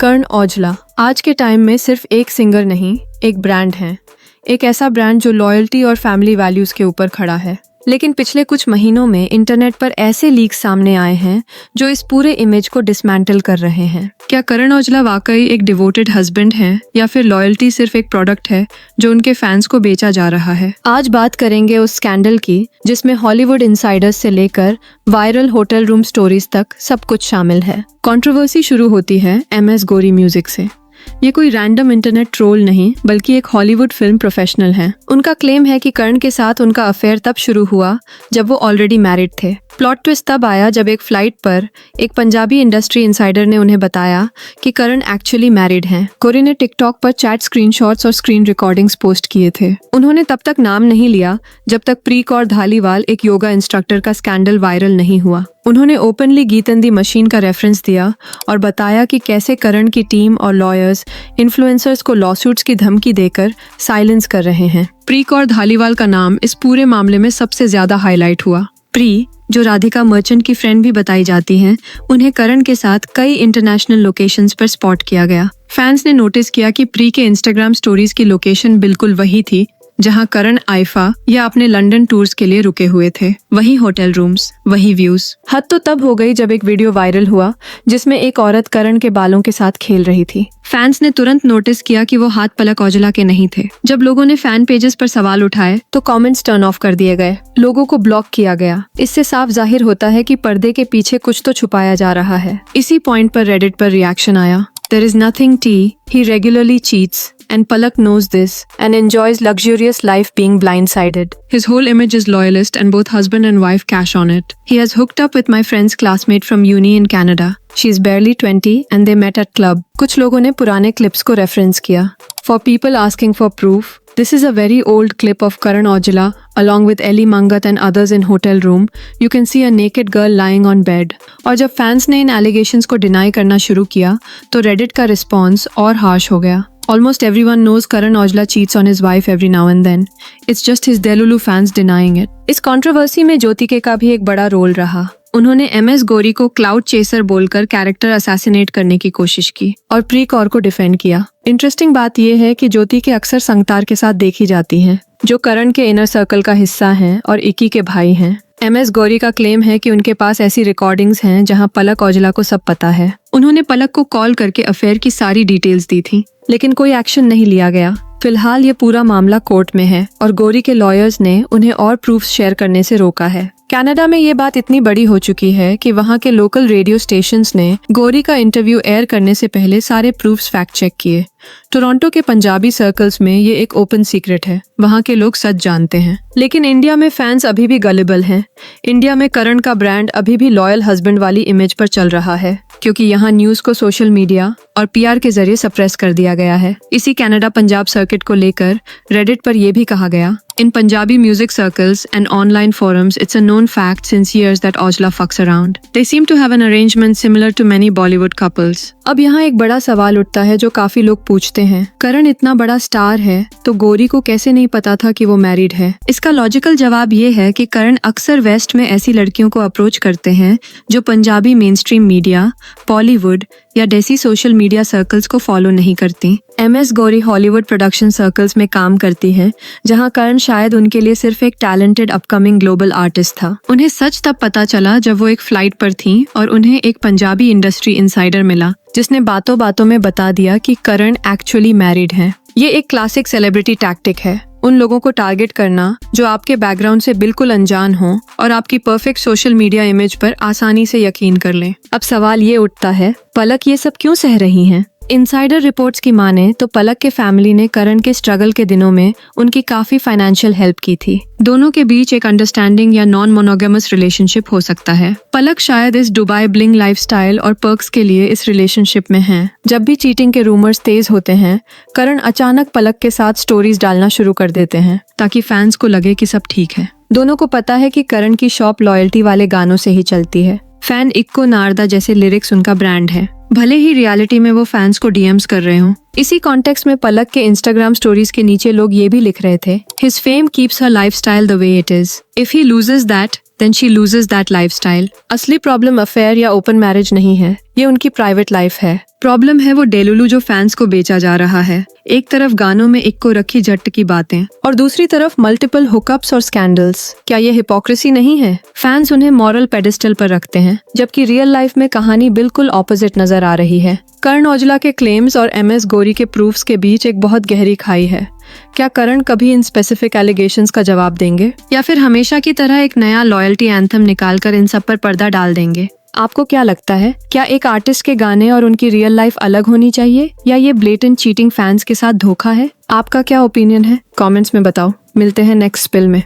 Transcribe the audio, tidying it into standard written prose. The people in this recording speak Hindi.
करण औजला आज के टाइम में सिर्फ एक सिंगर नहीं, एक ब्रांड है। एक ऐसा ब्रांड जो लॉयल्टी और फैमिली वैल्यूज के ऊपर खड़ा है। लेकिन पिछले कुछ महीनों में इंटरनेट पर ऐसे लीक्स सामने आए हैं जो इस पूरे इमेज को डिसमेंटल कर रहे हैं। क्या करण औजला वाकई एक डिवोटेड हस्बैंड हैं या फिर लॉयल्टी सिर्फ एक प्रोडक्ट है जो उनके फैंस को बेचा जा रहा है? आज बात करेंगे उस स्कैंडल की जिसमें हॉलीवुड इनसाइडर्स से लेकर वायरल होटल रूम स्टोरीज तक सब कुछ शामिल है। कंट्रोवर्सी शुरू होती है MS गौरी म्यूजिक से। ये कोई रैंडम इंटरनेट ट्रोल नहीं बल्कि एक हॉलीवुड फिल्म प्रोफेशनल है। उनका क्लेम है कि करण के साथ उनका अफेयर तब शुरू हुआ जब वो ऑलरेडी मैरिड थे। प्लॉट ट्विस्ट तब आया जब एक फ्लाइट पर एक पंजाबी इंडस्ट्री इनसाइडर ने उन्हें बताया कि करण एक्चुअली मैरिड हैं। गौरी ने टिकटॉक पर चैट स्क्रीनशॉट्स और स्क्रीन रिकॉर्डिंग्स पोस्ट किए थे। उन्होंने तब तक नाम नहीं लिया जब तक प्रीक और धालीवाल एक योगा इंस्ट्रक्टर का स्कैंडल वायरल नहीं हुआ। उन्होंने ओपनली गीतन दी मशीन का रेफरेंस दिया और बताया कि कैसे करण की टीम और लॉयर्स इन्फ्लुएंसर्स को लॉसूट्स की धमकी देकर साइलेंस कर रहे हैं। प्रीक और धालीवाल का नाम इस पूरे मामले में सबसे ज्यादा हाईलाइट हुआ। प्री, जो राधिका मर्चेंट की फ्रेंड भी बताई जाती हैं, उन्हें करण के साथ कई इंटरनेशनल लोकेशंस पर स्पॉट किया गया। फैंस ने नोटिस किया कि प्री के इंस्टाग्राम स्टोरीज की लोकेशन बिल्कुल वही थी जहां करण आइफा या अपने लंदन टूर्स के लिए रुके हुए थे। वही होटल रूम्स, वही व्यूज। हद तो तब हो गई जब एक वीडियो वायरल हुआ जिसमें एक औरत करण के बालों के साथ खेल रही थी। फैंस ने तुरंत नोटिस किया कि वो हाथ पलक औजला के नहीं थे। जब लोगों ने फैन पेजेस पर सवाल उठाए तो कमेंट्स टर्न ऑफ कर दिए गए, लोगों को ब्लॉक किया गया। इससे साफ जाहिर होता है कि पर्दे के पीछे कुछ तो छुपाया जा रहा है। इसी पॉइंट पर रेडिट पर रिएक्शन आया। There is nothing tea. He regularly cheats. And Palak knows this and enjoys luxurious life being blindsided. His whole image is loyalist and both husband and wife cash on it. He has hooked up with my friend's classmate from uni in Canada. She is barely 20 and they met at club. कुछ लोगों ने पुराने क्लिप्स को रेफरेंस किया। For people asking for proof, this is a very old clip of Karan Aujla along with Ellie Mangat and others in hotel room. You can see a naked girl lying on bed. और जब फैंस ने इन एलिगेशंस को डिनाई करना शुरू किया तो रेडिट का रिस्पॉन्स और हार्श हो गया। Almost everyone knows Karan Aujla cheats on his wife every now and then. It's just his Delulu fans denying it. इस कंट्रोवर्सी में ज्योतिके का भी एक बड़ा रोल रहा। उन्होंने MS गौरी को क्लाउड चेसर बोलकर कैरेक्टर असैसिनेट करने की कोशिश की और प्रीक और को डिफेंड किया। इंटरेस्टिंग बात यह है कि ज्योति के अक्सर संगतार के साथ देखी जाती हैं, जो करण के इनर सर्कल का हिस्सा हैं और इक्की के भाई हैं। MS गौरी का क्लेम है कि उनके पास ऐसी रिकॉर्डिंग्स हैं जहां पलक औजला को सब पता है। उन्होंने पलक को कॉल करके अफेयर की सारी डिटेल्स दी थी, लेकिन कोई एक्शन नहीं लिया गया। फिलहाल ये पूरा मामला कोर्ट में है और गौरी के लॉयर्स ने उन्हें और प्रूफ्स शेयर करने से रोका है। कनाडा में ये बात इतनी बड़ी हो चुकी है कि वहाँ के लोकल रेडियो स्टेशंस ने गौरी का इंटरव्यू एयर करने से पहले सारे प्रूफ्स फैक्ट चेक किए। टोरंटो के पंजाबी सर्कल्स में ये एक ओपन सीक्रेट है, वहाँ के लोग सच जानते हैं। लेकिन इंडिया में फैंस अभी भी गलिबल हैं। इंडिया में करण का ब्रांड अभी भी लॉयल हस्बैंड वाली इमेज पर चल रहा है, क्योंकि यहाँ न्यूज को सोशल मीडिया और PR के जरिए सप्रेस कर दिया गया है। इसी कनाडा पंजाब सर्किट को लेकर रेडिट पर यह भी कहा गया, In Punjabi music circles and online forums, it's a known fact since years that Aujla fucks around. They seem to have an arrangement similar to many Bollywood couples. अब यहाँ एक बड़ा सवाल उठता है जो काफी लोग पूछते हैं, करण इतना बड़ा स्टार है तो गौरी को कैसे नहीं पता था कि वो मैरिड है? इसका लॉजिकल जवाब ये है कि करण अक्सर वेस्ट में ऐसी लड़कियों को अप्रोच करते हैं जो Punjabi main stream media, Bollywood या देसी सोशल मीडिया सर्कल्स को फॉलो नहीं करती। MS Gauri Hollywood production circles में काम करती है, जहां करण शायद उनके लिए सिर्फ एक टैलेंटेड अपकमिंग ग्लोबल आर्टिस्ट था। उन्हें सच तब पता चला जब वो एक फ्लाइट पर थी और उन्हें एक पंजाबी इंडस्ट्री इनसाइडर मिला जिसने बातों बातों में बता दिया कि करण एक्चुअली मैरिड हैं। ये एक क्लासिक सेलिब्रिटी टैक्टिक है, उन लोगों को टारगेट करना जो आपके बैकग्राउंड से बिल्कुल अनजान हो और आपकी परफेक्ट सोशल मीडिया इमेज पर आसानी से यकीन कर लें। अब सवाल ये उठता है, पलक ये सब क्यों सह रही हैं? इनसाइडर रिपोर्ट्स की माने तो पलक के फैमिली ने करण के स्ट्रगल के दिनों में उनकी काफी फाइनेंशियल हेल्प की थी। दोनों के बीच एक अंडरस्टैंडिंग या नॉन मोनोगेमस रिलेशनशिप हो सकता है। पलक शायद इस दुबई ब्लिंग लाइफस्टाइल और पर्क्स के लिए इस रिलेशनशिप में हैं। जब भी चीटिंग के रूमर्स तेज होते हैं, करण अचानक पलक के साथ स्टोरीज डालना शुरू कर देते हैं ताकि फैंस को लगे कि सब ठीक है। दोनों को पता है कि करण की शॉप लॉयल्टी वाले गानों से ही चलती है। फैन इक्को नारदा जैसे लिरिक्स उनका ब्रांड है, भले ही रियलिटी में वो फैंस को DMs कर रहे हों। इसी कॉन्टेक्स्ट में पलक के इंस्टाग्राम स्टोरीज के नीचे लोग ये भी लिख रहे थे, His fame keeps her lifestyle the way it is. If he loses that, then she loses that lifestyle. असली प्रॉब्लम अफेयर या ओपन मैरिज नहीं है, ये उनकी प्राइवेट लाइफ है। प्रॉब्लम है वो डेलुलू जो फैंस को बेचा जा रहा है। एक तरफ गानों में इक्को रखी जट्ट की बातें और दूसरी तरफ मल्टीपल हुकअप्स और स्कैंडल्स। क्या ये हिपोक्रेसी नहीं है? फैंस उन्हें मॉरल पेडिस्टल पर रखते हैं, जबकि रियल लाइफ में कहानी बिल्कुल ऑपोजिट नजर आ रही है। करण औजला के क्लेम्स और MS गौरी के प्रूफ्स के बीच एक बहुत गहरी खाई है। क्या करण कभी इन स्पेसिफिक एलिगेशंस का जवाब देंगे, या फिर हमेशा की तरह एक नया लॉयल्टी एंथम निकालकर इन सब पर पर्दा डाल देंगे? आपको क्या लगता है, क्या एक आर्टिस्ट के गाने और उनकी रियल लाइफ अलग होनी चाहिए, या ये ब्लेटेंट चीटिंग फैंस के साथ धोखा है? आपका क्या ओपिनियन है? कमेंट्स में बताओ। मिलते हैं नेक्स्ट स्पिल में।